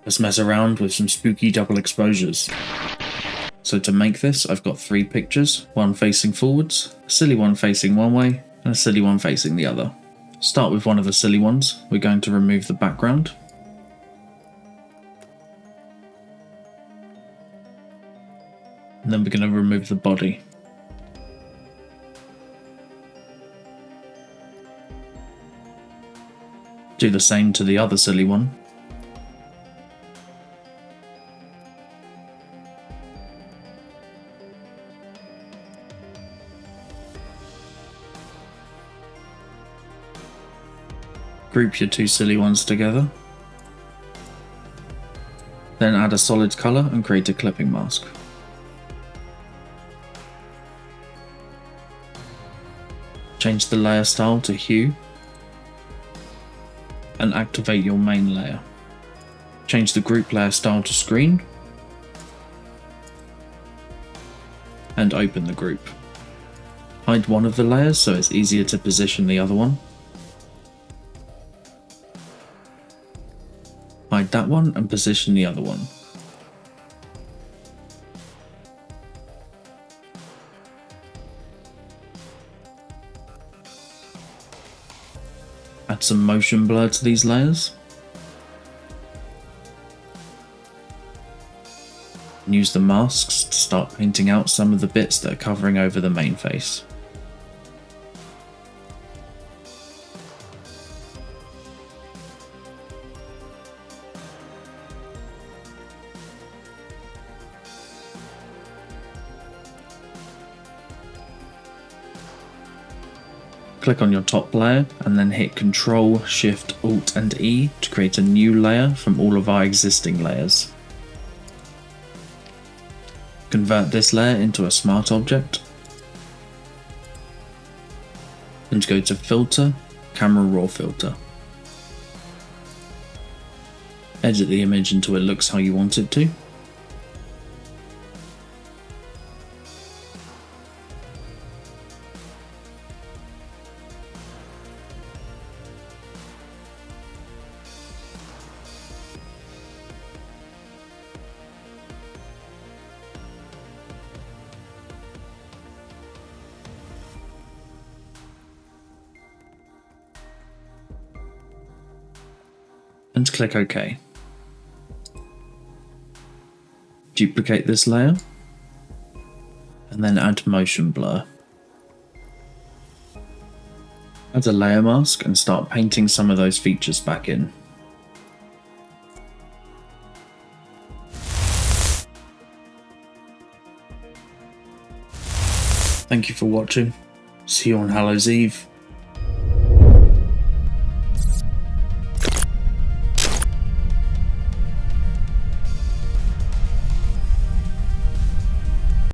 Let's mess around with some spooky double exposures. So to make this, I've got 3 pictures, one facing forwards, a silly one facing one way, and a silly one facing the other. Start with one of the silly ones. We're going to remove the background. And then we're going to remove the body. Do the same to the other silly one. Group your 2 silly ones together. Then add a solid colour and create a clipping mask. Change the layer style to hue and activate your main layer. Change the group layer style to screen and open the group. Hide one of the layers so it's easier to position the other one. Hide that one and position the other one. Add some motion blur to these layers. And use the masks to start painting out some of the bits that are covering over the main face. Click on your top layer and then hit Ctrl, Shift, Alt and E to create a new layer from all of our existing layers. Convert this layer into a smart object and go to Filter, Camera Raw Filter. Edit the image until it looks how you want it to. And click OK. Duplicate this layer and then add motion blur. Add a layer mask and start painting some of those features back in. Thank you for watching. See you on Hallows Eve.